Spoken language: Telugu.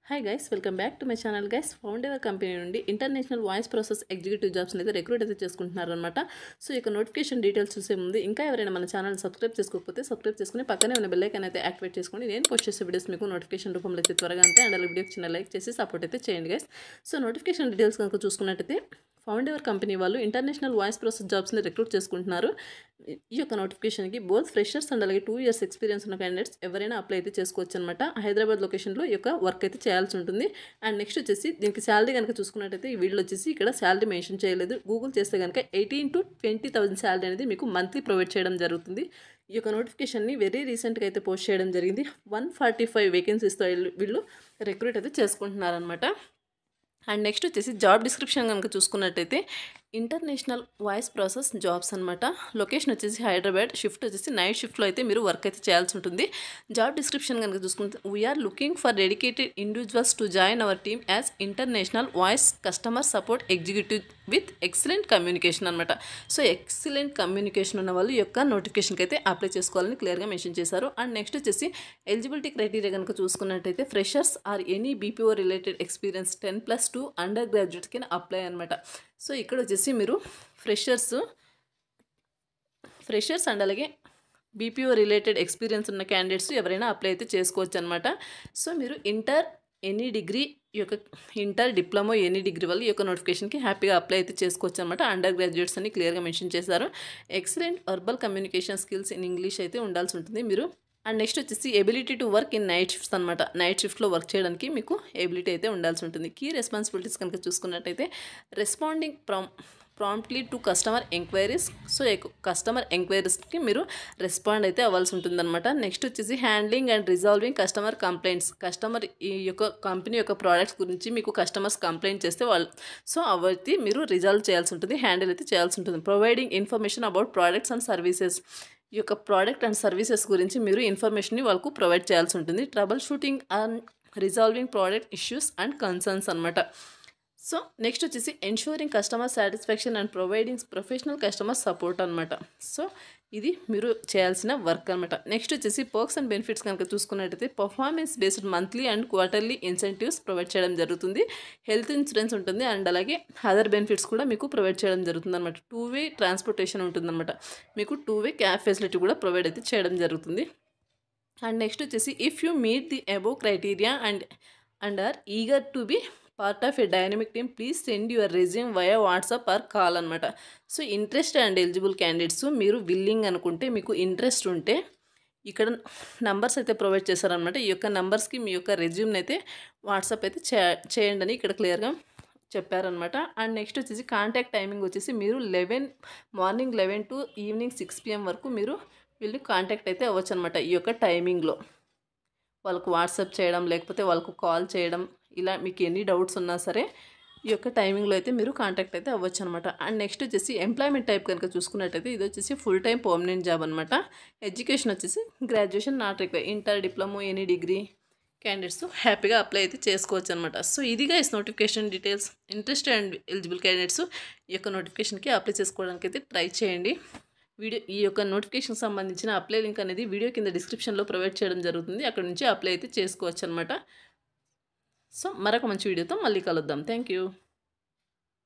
Hi guys, welcome back to my channel guys. Founder company నుండి international voice process executive jobs అయితే రిక్రూట్ అయితే చేసుకుంటున్నారనమాట. సో ఇక నోటిఫికేషన్ డీటెయిల్స్ చూసే ముందు ఇంకా ఎవరైనా మన ఛానల్ సబ్స్క్రైబ్ చేసుకోకపోతే సబ్స్క్రైబ్ చేసుకుని పక్కనే ఉన్న బెల్ ఐకాన్ అయితే యాక్టివేట్ చేసుకోండి. నేను పోస్ట్ చేసే వీడియోస్ మీకు నోటిఫికేషన్ రూపంలో అయితే త్వరగా అంతే. అండ్ వీడియోకి చిన్న లైక్ చేసి సపోర్ట్ అయితే చేయండి గైస్. సో నోటిఫికేషన్ డీటెయిల్స్ కనుక చూసుకున్నట్టయితే ఫౌండర్ కంపెనీ వాళ్ళు ఇంటర్నేషనల్ వాయిస్ ప్రాసెస్ జాబ్స్ని రిక్రూట్ చేసుకుంటున్నారు. ఈ యొక్క నోటిఫికేషన్కి బోత్ ఫ్రెషర్స్ అండ్ అలాగే 2 years ఎక్స్పీరియన్స్ ఉన్న క్యాండిడేట్స్ ఎవరైనా అప్లై అయితే చేసుకోవచ్చు అనమాట. హైదరాబాద్ లొకేషన్లో ఈ యొక్క వర్క్ అయితే చేయాల్సి ఉంటుంది. అండ్ నెక్స్ట్ వచ్చేసి దీనికి శాలరీ కనుక చూసుకున్నట్టయితే ఈ వీడియోలో వచ్చేసి ఇక్కడ శాలరీ మెన్షన్ చేయలేదు. గూగుల్ చేస్తే కనుక 18,000 to 20,000 శాలరీ అనేది మీకు మంత్లీ ప్రొవైడ్ చేయడం జరుగుతుంది. ఈ యొక్క నోటిఫికేషన్ని వెరీ రీసెంట్గా అయితే పోస్ట్ చేయడం జరిగింది. 145 వేకెన్సీస్తో వీళ్ళు రిక్రూట్ అయితే చేసుకుంటున్నారనమాట. అండ్ నెక్స్ట్ వచ్చేసి జాబ్ డిస్క్రిప్షన్ కనుక చూసుకున్నట్టయితే ఇంటర్నేషనల్ వాయిస్ ప్రాసెస్ జాబ్స్ అనమాట. లొకేషన్ వచ్చేసి హైదరాబాద్, షిఫ్ట్ వచ్చేసి నైట్ షిఫ్ట్లో అయితే మీరు వర్క్ అయితే చేయాల్సి ఉంటుంది. జాబ్ డిస్క్రిప్షన్ కనుక చూసుకుంటే we're looking for dedicated individuals to join our team as international voice customer support executive with excellent communication అనమాట. సో ఎక్సలెంట్ కమ్యూనికేషన్ ఉన్న వాళ్ళు ఈ యొక్క నోటిఫికేషన్కి అయితే అప్లై చేసుకోవాలని క్లియర్గా మెన్షన్ చేశారు. అండ్ నెక్స్ట్ వచ్చేసి ఎలిజిబిలిటీ క్రైటీరియా కనుక చూసుకున్నట్టయితే freshers or any BPO related experience 10+2 under గ్రాడ్యుయేట్స్కి అప్లై అనమాట. సో ఇక్కడ వచ్చేసి మీరు ఫ్రెషర్స్ అండ్ అలాగే బీపీఓ రిలేటెడ్ ఎక్స్పీరియన్స్ ఉన్న క్యాండిడేట్స్ ఎవరైనా అప్లై అయితే చేసుకోవచ్చు అనమాట. సో మీరు ఎనీ డిగ్రీ ఈ యొక్క ఇంటర్ డిప్లొమా ఎనీ డిగ్రీ వాళ్ళు ఈ యొక్క నోటిఫికేషన్కి హ్యాపీగా అప్లై అయితే చేసుకోవచ్చు అనమాట. అండర్ గ్రాడ్యుయేట్స్ అని క్లియర్గా మెన్షన్ చేశారు. Excellent verbal communication skills in English అయితే ఉండాల్సి ఉంటుంది మీరు. అండ్ నెక్స్ట్ వచ్చేసి ability to work in night shifts అనమాట. నైట్ షిఫ్ట్లో వర్క్ చేయడానికి మీకు ఎబిలిటీ అయితే ఉండాల్సి ఉంటుంది. కీ రెస్పాన్సిబిలిటీస్ కనుక చూసుకున్నట్టయితే responding promptly to customer enquiries. So customer ఎంక్వైరీస్కి మీరు రెస్పాండ్ అయితే అవ్వాల్సి ఉంటుందన్నమాట. నెక్స్ట్ వచ్చేసి handling and resolving customer complaints. Customer ఈ యొక్క కంపెనీ యొక్క ప్రోడక్ట్స్ గురించి మీకు కస్టమర్స్ కంప్లైంట్ చేస్తే అవైతే మీరు రిజాల్వ్ చేయాల్సి ఉంటుంది, హ్యాండిల్ అయితే చేయాల్సి ఉంటుంది. Providing information about products and services. ఈ యొక్క ప్రోడక్ట్ అండ్ సర్వీసెస్ గురించి మీరు ఇన్ఫర్మేషన్ని వాళ్ళకు ప్రొవైడ్ చేయాల్సి ఉంటుంది. Trouble shooting and resolving product issues and concerns అనమాట. సో నెక్స్ట్ వచ్చేసి ensuring customer satisfaction and providing professional customer support అనమాట. సో ఇది మీరు చేయాల్సిన వర్క్ అనమాట. నెక్స్ట్ వచ్చేసి పర్క్స్ అండ్ బెనిఫిట్స్ కనుక చూసుకున్నట్టయితే performance based monthly and quarterly incentives provide చేయడం జరుగుతుంది. హెల్త్ ఇన్సూరెన్స్ ఉంటుంది అండ్ అలాగే అదర్ బెనిఫిట్స్ కూడా మీకు ప్రొవైడ్ చేయడం జరుగుతుంది అనమాట. 2-way ట్రాన్స్పోర్టేషన్ ఉంటుందన్నమాట. మీకు 2-way క్యాబ్ ఫెసిలిటీ కూడా ప్రొవైడ్ అయితే చేయడం జరుగుతుంది. అండ్ నెక్స్ట్ వచ్చేసి if you meet the above criteria and are eager to be part of a dynamic team please send your resume via WhatsApp or call అనమాట. So interest and eligible candidates మీరు విల్లింగ్ అనుకుంటే, మీకు ఇంట్రెస్ట్ ఉంటే ఇక్కడ నంబర్స్ అయితే ప్రొవైడ్ చేశారనమాట. ఈ యొక్క నంబర్స్కి మీ యొక్క రెజ్యూమ్ని అయితే వాట్సాప్ అయితే చేయండి అని ఇక్కడ క్లియర్గా చెప్పారనమాట. అండ్ నెక్స్ట్ వచ్చేసి కాంటాక్ట్ టైమింగ్ వచ్చేసి మీరు మార్నింగ్ 11 to ఈవినింగ్ 6 PM వరకు మీరు వీళ్ళు కాంటాక్ట్ అయితే అవ్వచ్చు అనమాట. ఈ యొక్క టైమింగ్లో వాళ్ళకు వాట్సాప్ చేయడం లేకపోతే వాళ్ళకు కాల్ చేయడం, ఇలా మీకు ఎన్ని డౌట్స్ ఉన్నా సరే ఈ యొక్క టైమింగ్లో అయితే మీరు కాంటాక్ట్ అయితే అవ్వచ్చు అనమాట. అండ్ నెక్స్ట్ వచ్చేసి ఎంప్లాయ్మెంట్ టైప్ కనుక చూసుకున్నట్టయితే ఇది వచ్చేసి ఫుల్ టైం పర్మనెంట్ జాబ్ అనమాట. ఎడ్యుకేషన్ వచ్చేసి graduation not require, inter diploma any degree candidates హ్యాపీగా అప్లై అయితే చేసుకోవచ్చు అనమాట. సో ఇదిగా notification details. Interest and eligible candidates ఈ యొక్క నోటిఫికేషన్కి అప్లై చేసుకోవడానికి అయితే ట్రై చేయండి. ఈ యొక్క నోటిఫికేషన్ సంబంధించిన అప్లై లింక్ అనేది వీడియో కింద డిస్క్రిప్షన్లో ప్రొవైడ్ చేయడం జరుగుతుంది. అక్కడ నుంచి అప్లై అయితే చేసుకోవచ్చు అనమాట. సో మరొక మంచి వీడియోతో మళ్ళీ కలుద్దాం. Thank you.